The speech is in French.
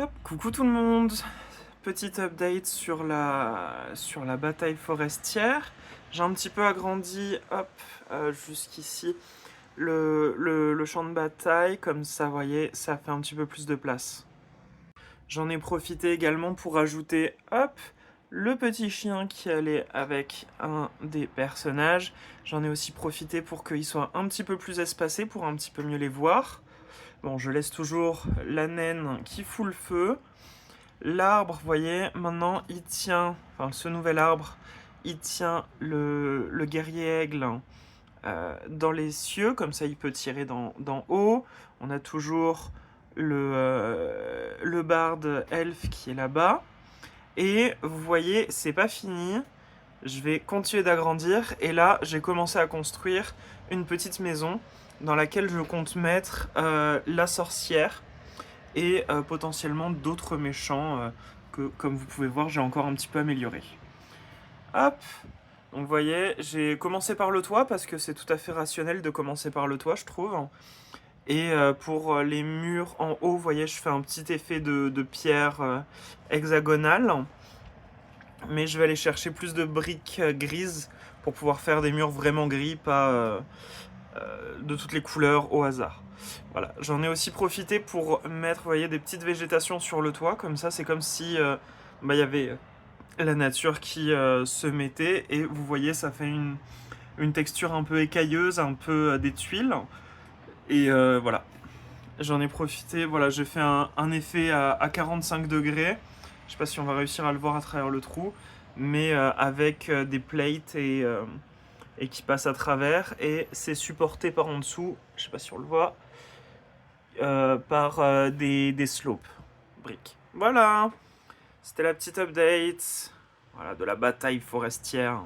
Hop, coucou tout le monde. Petite update sur la bataille forestière. J'ai un petit peu agrandi, hop, jusqu'ici, le champ de bataille. Comme ça, vous voyez, ça fait un petit peu plus de place. J'en ai profité également pour ajouter, hop, le petit chien qui allait avec un des personnages. J'en ai aussi profité pour qu'il soit un petit peu plus espacé, pour un petit peu mieux les voir. Bon, je laisse toujours la naine qui fout le feu. L'arbre, vous voyez, maintenant il tient, enfin ce nouvel arbre, il tient le guerrier aigle dans les cieux, comme ça il peut tirer d'en haut. On a toujours le barde elfe qui est là-bas. Et vous voyez, c'est pas fini. Je vais continuer d'agrandir. Et là, j'ai commencé à construire une petite maison dans laquelle je compte mettre la sorcière et potentiellement d'autres méchants que, comme vous pouvez voir, j'ai encore un petit peu amélioré. Hop. Donc vous voyez, j'ai commencé par le toit parce que c'est tout à fait rationnel de commencer par le toit, je trouve. Et pour les murs en haut, vous voyez, je fais un petit effet de pierre hexagonale. Mais je vais aller chercher plus de briques grises pour pouvoir faire des murs vraiment gris, pas de toutes les couleurs au hasard. Voilà, j'en ai aussi profité pour mettre, vous voyez, des petites végétations sur le toit, comme ça c'est comme si bah, y avait la nature qui se mettait, et vous voyez, ça fait une texture un peu écailleuse, un peu des tuiles, et voilà. J'en ai profité, voilà, j'ai fait un effet à 45 degrés, je sais pas si on va réussir à le voir à travers le trou, mais avec des plates et qui passe à travers, et c'est supporté par en dessous, je sais pas si on le voit, par des slopes briques. Voilà, c'était la petite update, voilà, de la bataille forestière.